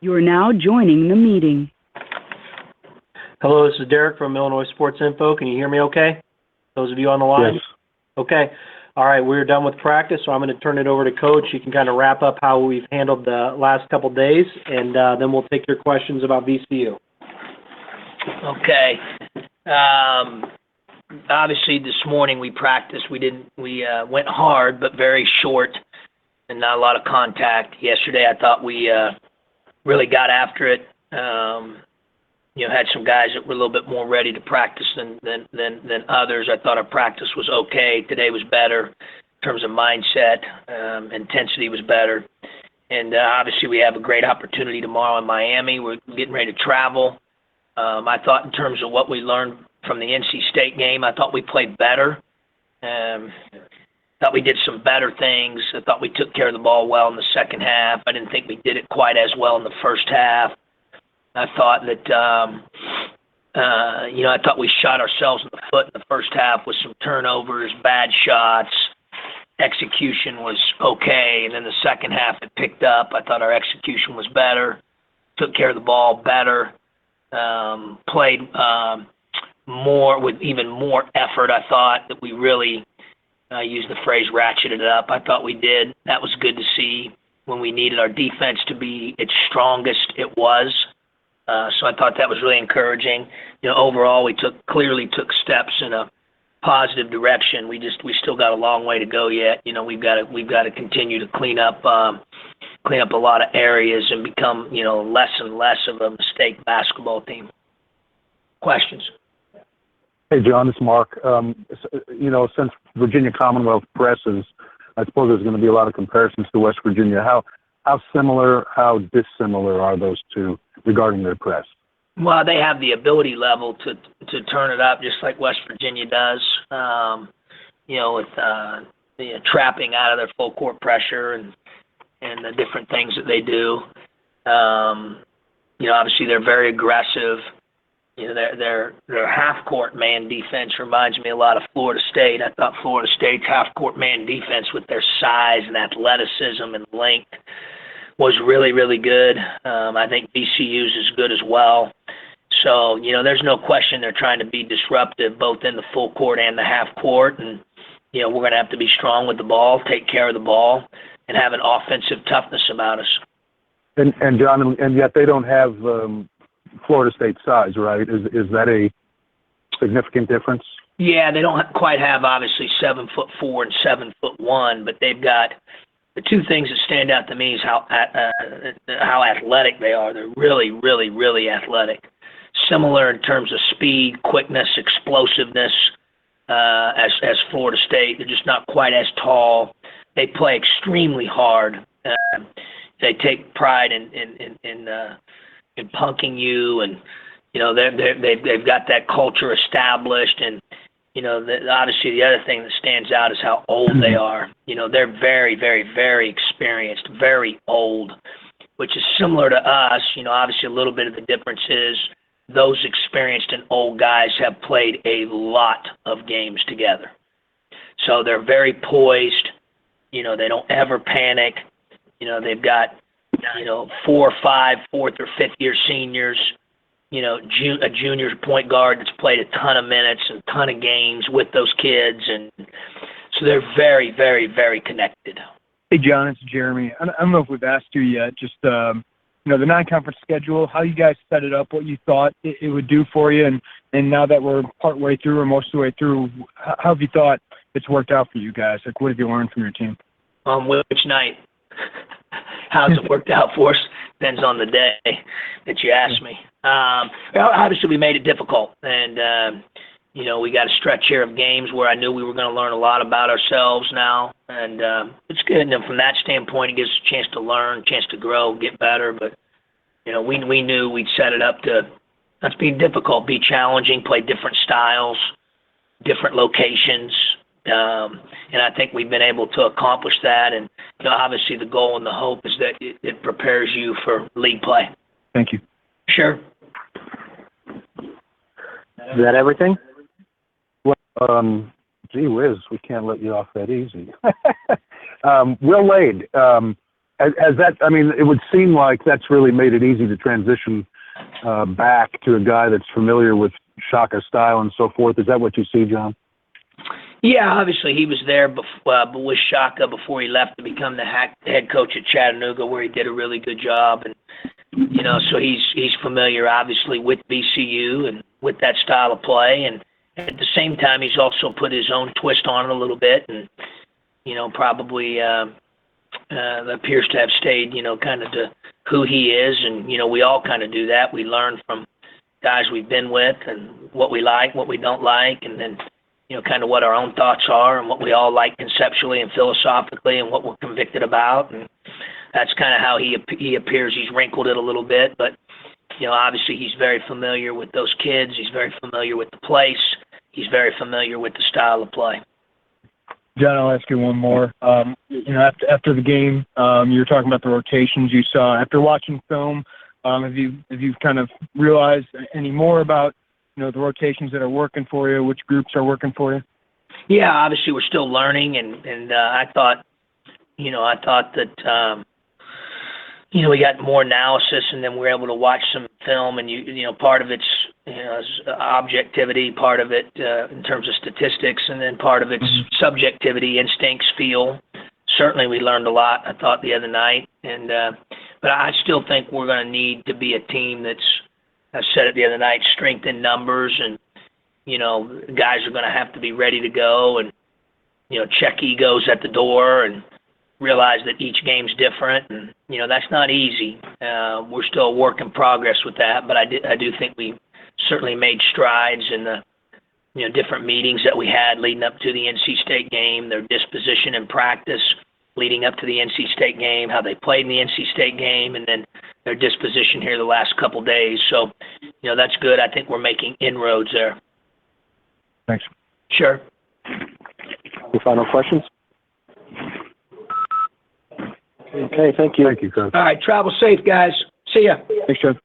You are now joining the meeting. Hello, this is Derek from IlliniReport.info. Can you hear me okay? Those of you on the line? Yes. Okay. All right, we're done with practice, so I'm going to turn it over to Coach. You can kind of wrap up how we've handled the last couple days, and then we'll take your questions about VCU. Okay. Obviously, this morning we practiced. We went hard, but very short, and not a lot of contact. Yesterday, I thought we really got after it. Had some guys that were a little bit more ready to practice than others. I thought our practice was okay. Today was better in terms of mindset. Intensity was better. And obviously we have a great opportunity tomorrow in Miami. We're getting ready to travel. I thought in terms of what we learned from the NC State game, I thought we played better. Thought we did some better things. I thought we took care of the ball well in the second half. I didn't think we did it quite as well in the first half. I thought that, I thought we shot ourselves in the foot in the first half with some turnovers, bad shots. Execution was okay, and then the second half it picked up. I thought our execution was better, took care of the ball better, played more with even more effort. I thought that we really, used the phrase, ratcheted it up. I thought we did. That was good to see when we needed our defense to be its strongest it was. So I thought that was really encouraging. Overall, we clearly took steps in a positive direction. We still got a long way to go yet. We've got to continue to clean up a lot of areas and become less and less of a mistake basketball team. Questions? Hey, John, it's Mark. Since Virginia Commonwealth presses, I suppose there's going to be a lot of comparisons to West Virginia. How similar, how dissimilar are those two regarding their press? Well, they have the ability level to turn it up just like West Virginia does, with trapping out of their full court pressure and the different things that they do. Obviously they're very aggressive. Their half-court man defense reminds me a lot of Florida State. I thought Florida State's half-court man defense with their size and athleticism and length was really, really good. I think VCU's is good as well. So, there's no question they're trying to be disruptive both in the full court and the half court. And, we're going to have to be strong with the ball, take care of the ball, and have an offensive toughness about us. And John, and yet they don't have Florida State size, right? Is that a significant difference? Yeah, they don't quite have, obviously, 7'4" and 7'1", but they've got the two things that stand out to me is how athletic they are. They're really, really, really athletic. Similar in terms of speed, quickness, explosiveness as Florida State. They're just not quite as tall. They play extremely hard. They take pride in punking you, and they've got that culture established. And obviously the other thing that stands out is how old they are. They're very, very, very experienced, very old, which is similar to us. Obviously a little bit of the difference is those experienced and old guys have played a lot of games together. So they're very poised. They don't ever panic. They've got, 4 or 5 fourth or fifth year seniors, a junior point guard that's played a ton of minutes and a ton of games with those kids. And so they're very, very, very connected. Hey, John, it's Jeremy. I don't know if we've asked you yet, just, the non-conference schedule, how you guys set it up, what you thought it would do for you, and now that we're partway through or most of the way through, how have you thought it's worked out for you guys? Like, what have you learned from your team? Which night? How's it worked out for us? Depends on the day that you ask me. Obviously, we made it difficult, and we got a stretch here of games where I knew we were going to learn a lot about ourselves now, and it's good. And from that standpoint, it gives us a chance to learn, a chance to grow, get better. But we knew we'd set it up to not be difficult, be challenging, play different styles, different locations. And I think we've been able to accomplish that. And obviously the goal and the hope is that it prepares you for league play. Thank you. Sure. Is that everything? Well, gee whiz, we can't let you off that easy. Will Lade, Has that, I mean, it would seem like that's really made it easy to transition back to a guy that's familiar with Shaka's style and so forth. Is that what you see, John? Yeah, obviously he was there with Shaka before he left to become the head coach at Chattanooga, where he did a really good job. And, you know, so he's familiar, obviously, with VCU and with that style of play. And at the same time, he's also put his own twist on it a little bit and, you know, probably appears to have stayed, you know, kind of to who he is. And, you know, we all kind of do that. We learn from guys we've been with and what we like, what we don't like, and then, you know, kind of what our own thoughts are and what we all like conceptually and philosophically and what we're convicted about. And that's kind of how he appears. He's wrinkled it a little bit, but, you know, obviously he's very familiar with those kids. He's very familiar with the place. He's very familiar with the style of play. John, I'll ask you one more. You know, after the game, you were talking about the rotations you saw. After watching film, have you kind of realized any more about, you know, the rotations that are working for you, which groups are working for you? Yeah, obviously we're still learning, and I thought that you know, we got more analysis, and then we're able to watch some film, and you know, part of it's, you know, objectivity, part of it in terms of statistics, and then part of it's subjectivity, instincts, feel. Certainly, we learned a lot, I thought, the other night, and but I still think we're going to need to be a team that's, I said it the other night, strength in numbers, and, you know, guys are going to have to be ready to go and, you know, check egos at the door and realize that each game's different, and, you know, that's not easy. We're still a work in progress with that, but I do think we certainly made strides in the, you know, different meetings that we had leading up to the NC State game, their disposition in practice leading up to the NC State game, how they played in the NC State game, and then their disposition here the last couple days. So, you know, that's good. I think we're making inroads there. Thanks. Sure. Any final questions? Okay, thank you. Thank you, Coach. All right, travel safe, guys. See ya. Thanks, John.